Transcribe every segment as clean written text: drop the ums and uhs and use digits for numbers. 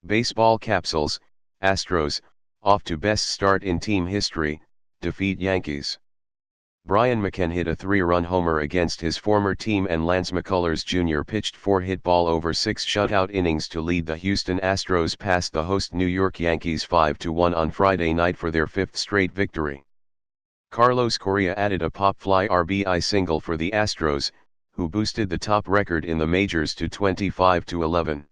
Baseball Capsules, Astros, off to best start in team history, defeat Yankees. Brian McCann hit a 3-run homer against his former team, and Lance McCullers Jr. pitched 4-hit ball over 6 shutout innings to lead the Houston Astros past the host New York Yankees 5-1 on Friday night for their 5th straight victory. Carlos Correa added a pop-fly RBI single for the Astros, who boosted the top record in the majors to 25-11.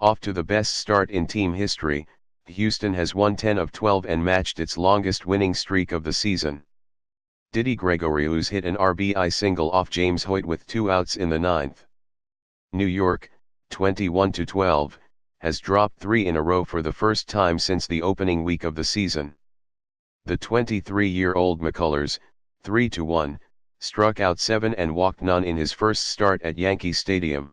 Off to the best start in team history, Houston has won 10 of 12 and matched its longest winning streak of the season. Didi Gregorius hit an RBI single off James Hoyt with 2 outs in the 9th. New York, 21-12, has dropped 3 in a row for the first time since the opening week of the season. The 23-year-old McCullers, 3-1, struck out 7 and walked none in his first start at Yankee Stadium.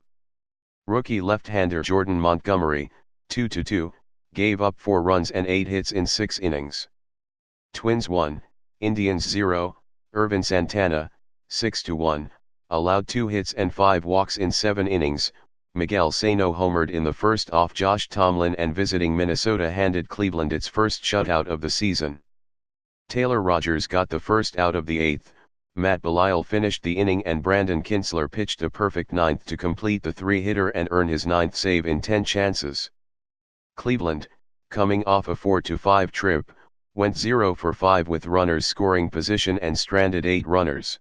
Rookie left-hander Jordan Montgomery, 2-2, gave up 4 runs and 8 hits in 6 innings. Twins 1, Indians 0, Irvin Santana, 6-1, allowed 2 hits and 5 walks in 7 innings. Miguel Sano homered in the first off Josh Tomlin, and visiting Minnesota handed Cleveland its first shutout of the season. Taylor Rogers got the first out of the 8th, Matt Belisle finished the inning, and Brandon Kintzler pitched a perfect 9th to complete the 3-hitter and earn his 9th save in 10 chances. Cleveland, coming off a 4-5 trip, went 0 for 5 with runners scoring position and stranded 8 runners.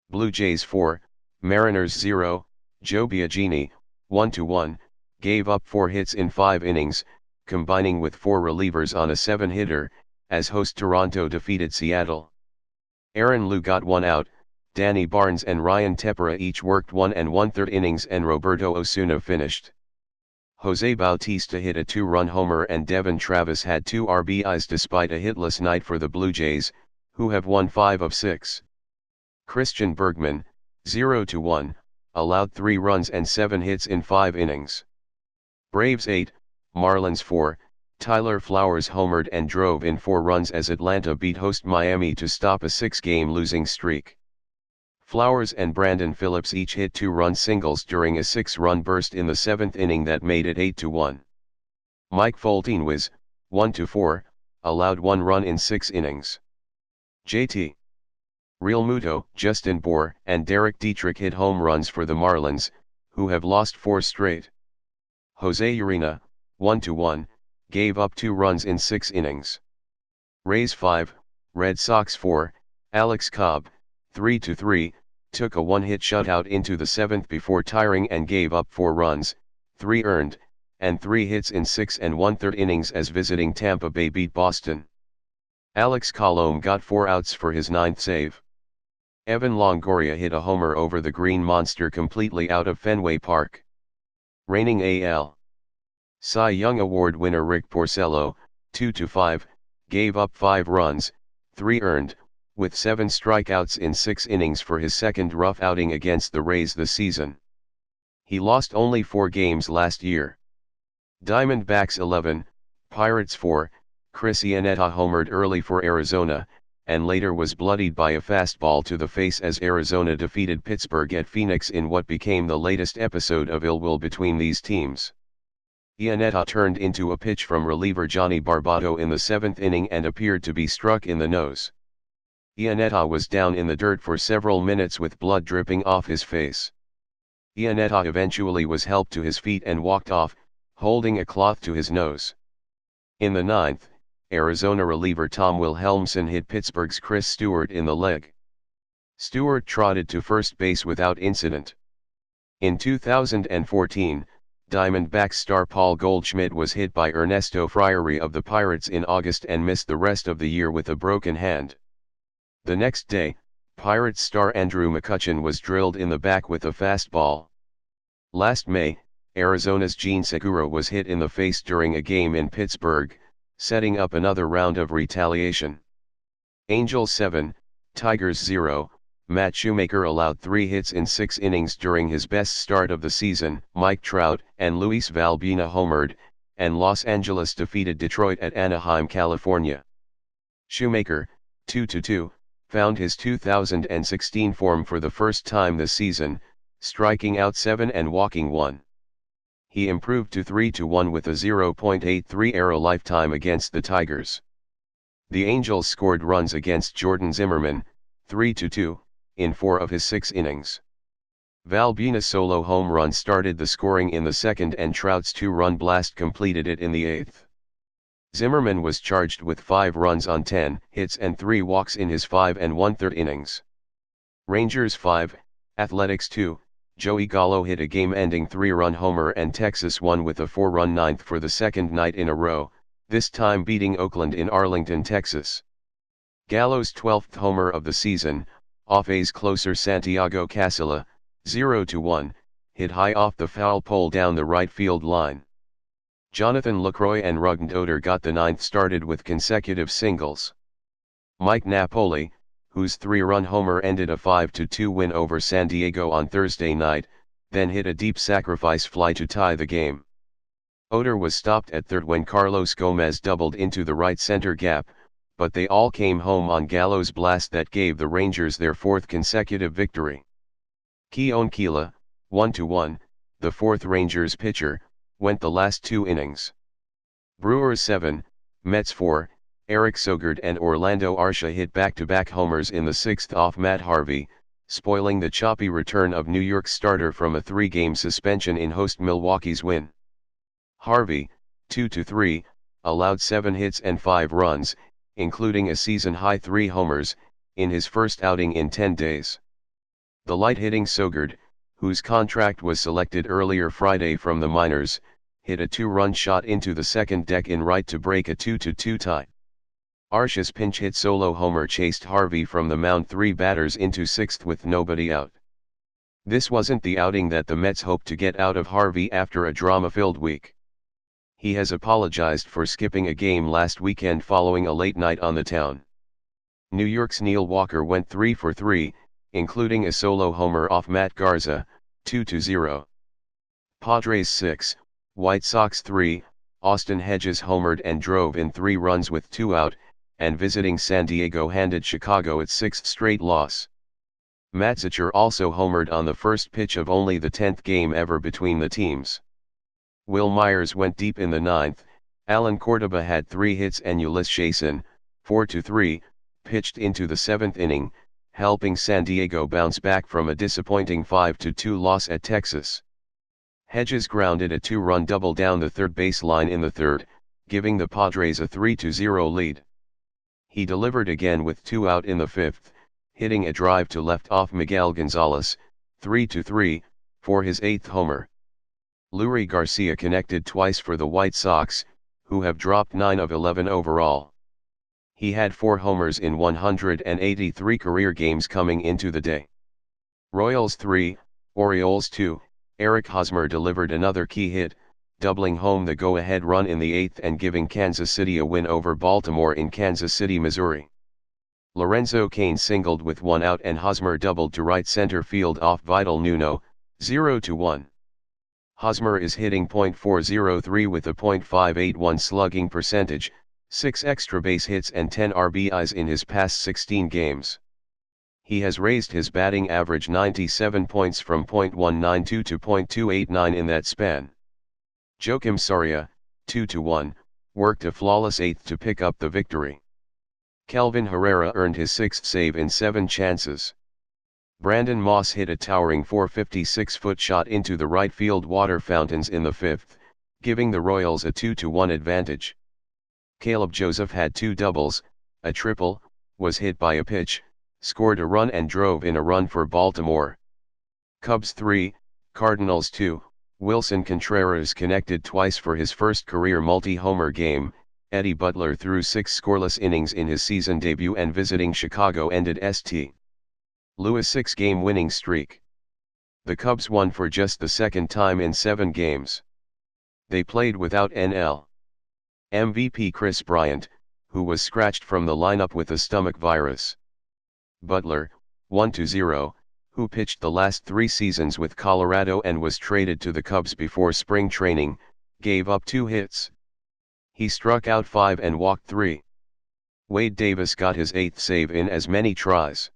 Blue Jays 4, Mariners 0, Joe Biagini, 1-1, gave up 4 hits in 5 innings, combining with 4 relievers on a 7-hitter, as host Toronto defeated Seattle. Aaron Liu got 1 out, Danny Barnes and Ryan Tepera each worked 1 1/3 innings, and Roberto Osuna finished. Jose Bautista hit a 2-run homer, and Devon Travis had 2 RBIs despite a hitless night for the Blue Jays, who have won 5 of 6. Christian Bergman, 0-1, allowed 3 runs and 7 hits in 5 innings. Braves 8, Marlins 4, Tyler Flowers homered and drove in 4 runs as Atlanta beat host Miami to stop a 6-game losing streak. Flowers and Brandon Phillips each hit 2-run singles during a 6-run burst in the 7th inning that made it 8-1. Mike Foltyn was 1-4, allowed 1 run in 6 innings. JT Realmuto, Justin Bour, and Derek Dietrich hit home runs for the Marlins, who have lost 4 straight. Jose Urena, 1-1, gave up 2 runs in 6 innings. Rays 5, Red Sox 4, Alex Cobb, 3-3, took a 1-hit shutout into the 7th before tiring and gave up 4 runs, 3 earned, and 3 hits in 6 1/3 innings as visiting Tampa Bay beat Boston. Alex Colomé got 4 outs for his 9th save. Evan Longoria hit a homer over the Green Monster completely out of Fenway Park. Reigning AL Cy Young Award winner Rick Porcello, 2-5, gave up 5 runs, 3 earned, with 7 strikeouts in 6 innings for his second rough outing against the Rays this season. He lost only 4 games last year. Diamondbacks 11, Pirates 4, Chris Iannetta homered early for Arizona, and later was bloodied by a fastball to the face as Arizona defeated Pittsburgh at Phoenix in what became the latest episode of ill will between these teams. Iannetta turned into a pitch from reliever Johnny Barbato in the 7th inning and appeared to be struck in the nose. Iannetta was down in the dirt for several minutes with blood dripping off his face. Iannetta eventually was helped to his feet and walked off, holding a cloth to his nose. In the 9th, Arizona reliever Tom Wilhelmsen hit Pittsburgh's Chris Stewart in the leg. Stewart trotted to first base without incident. In 2014, Diamondbacks star Paul Goldschmidt was hit by Ernesto Friary of the Pirates in August and missed the rest of the year with a broken hand. The next day, Pirates star Andrew McCutchen was drilled in the back with a fastball. Last May, Arizona's Gene Segura was hit in the face during a game in Pittsburgh, setting up another round of retaliation. Angels 7, Tigers 0, Matt Shoemaker allowed 3 hits in 6 innings during his best start of the season. Mike Trout and Luis Valbuena homered, and Los Angeles defeated Detroit at Anaheim, California. Shoemaker, 2-2, found his 2016 form for the first time this season, striking out 7 and walking 1. He improved to 3-1 with a 0.83 ERA lifetime against the Tigers. The Angels scored runs against Jordan Zimmermann, 3-2, in 4 of his 6 innings. Valbuena's solo home run started the scoring in the second and Trout's 2-run blast completed it in the 8th. Zimmermann was charged with 5 runs on 10 hits and 3 walks in his 5 1/3 innings. Rangers 5, Athletics 2, Joey Gallo hit a game-ending 3-run homer and Texas won with a 4-run ninth for the second night in a row, this time beating Oakland in Arlington, Texas. Gallo's 12th homer of the season, off A's closer Santiago Casilla, 0-1, hit high off the foul pole down the right field line. Jonathan Lucroy and Rugden Oder got the 9th started with consecutive singles. Mike Napoli, whose 3-run homer ended a 5-2 win over San Diego on Thursday night, then hit a deep sacrifice fly to tie the game. Oder was stopped at third when Carlos Gomez doubled into the right center gap, but they all came home on Gallo's blast that gave the Rangers their 4th consecutive victory. Keone Keela, 1-1, the 4th Rangers pitcher, went the last 2 innings. Brewers 7, Mets 4, Eric Sogard and Orlando Arcia hit back-to-back homers in the 6th off Matt Harvey, spoiling the choppy return of New York's starter from a 3-game suspension in host Milwaukee's win. Harvey, 2-3, allowed 7 hits and 5 runs, including a season-high 3 homers, in his first outing in 10 days. The light-hitting Sogard, whose contract was selected earlier Friday from the minors, hit a 2-run shot into the second deck in right to break a 2-2 tie. Arcia's pinch-hit solo homer chased Harvey from the mound 3 batters into 6th with nobody out. This wasn't the outing that the Mets hoped to get out of Harvey after a drama-filled week. He has apologized for skipping a game last weekend following a late night on the town. New York's Neil Walker went 3 for 3, including a solo homer off Matt Garza, 2-0. Padres 6, White Sox 3, Austin Hedges homered and drove in 3 runs with 2 out, and visiting San Diego handed Chicago its 6th straight loss. Matzicher also homered on the first pitch of only the 10th game ever between the teams. Will Myers went deep in the 9th, Alan Cordoba had 3 hits and Ulyss Chasin, 4-3, pitched into the 7th inning, helping San Diego bounce back from a disappointing 5-2 loss at Texas. Hedges grounded a 2-run double down the third baseline in the 3rd, giving the Padres a 3-0 lead. He delivered again with 2 out in the 5th, hitting a drive to left off Miguel Gonzalez, 3-3, for his 8th homer. Leury Garcia connected twice for the White Sox, who have dropped 9 of 11 overall. He had 4 homers in 183 career games coming into the day. Royals 3, Orioles 2, Eric Hosmer delivered another key hit, doubling home the go-ahead run in the 8th and giving Kansas City a win over Baltimore in Kansas City, Missouri. Lorenzo Cain singled with 1 out and Hosmer doubled to right center field off Vidal Nuno, 0-1. Hosmer is hitting .403 with a .581 slugging percentage, 6 extra base hits and 10 RBIs in his past 16 games. He has raised his batting average 97 points from .192 to .289 in that span. Joakim Soria, 2-1, worked a flawless 8th to pick up the victory. Kelvin Herrera earned his 6th save in 7 chances. Brandon Moss hit a towering 456-foot shot into the right field water fountains in the 5th, giving the Royals a 2-1 advantage. Caleb Joseph had 2 doubles, a triple, was hit by a pitch, scored a run and drove in a run for Baltimore. Cubs 3, Cardinals 2, Wilson Contreras connected twice for his first career multi-homer game. Eddie Butler threw 6 scoreless innings in his season debut and visiting Chicago ended St. Louis' 6-game winning streak. The Cubs won for just the second time in 7 games. They played without NL MVP Chris Bryant, who was scratched from the lineup with a stomach virus. Butler, 1-0, who pitched the last 3 seasons with Colorado and was traded to the Cubs before spring training, gave up 2 hits. He struck out 5 and walked 3. Wade Davis got his 8th save in as many tries.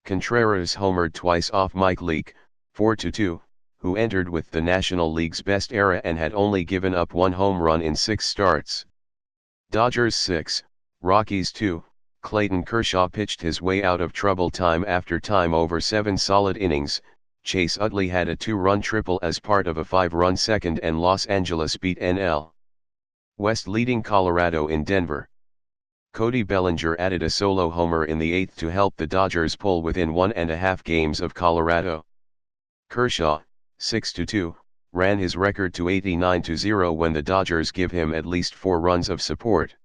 Contreras homered twice off Mike Leake, 4-2, who entered with the National League's best era and had only given up 1 home run in 6 starts. Dodgers 6, Rockies 2. Clayton Kershaw pitched his way out of trouble time after time over 7 solid innings. Chase Utley had a 2-run triple as part of a 5-run second, and Los Angeles beat NL West leading Colorado in Denver. Cody Bellinger added a solo homer in the 8th to help the Dodgers pull within 1.5 games of Colorado. Kershaw, 6-2, ran his record to 89-0 when the Dodgers give him at least 4 runs of support.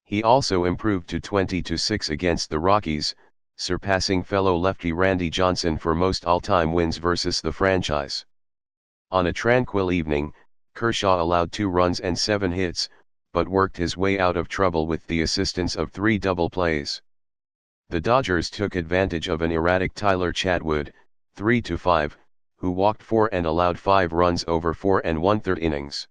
He also improved to 20-6 against the Rockies, surpassing fellow lefty Randy Johnson for most all-time wins versus the franchise. On a tranquil evening, Kershaw allowed 2 runs and 7 hits, but worked his way out of trouble with the assistance of 3 double plays. The Dodgers took advantage of an erratic Tyler Chatwood, 3-5, who walked 4 and allowed 5 runs over 4 1/3 innings.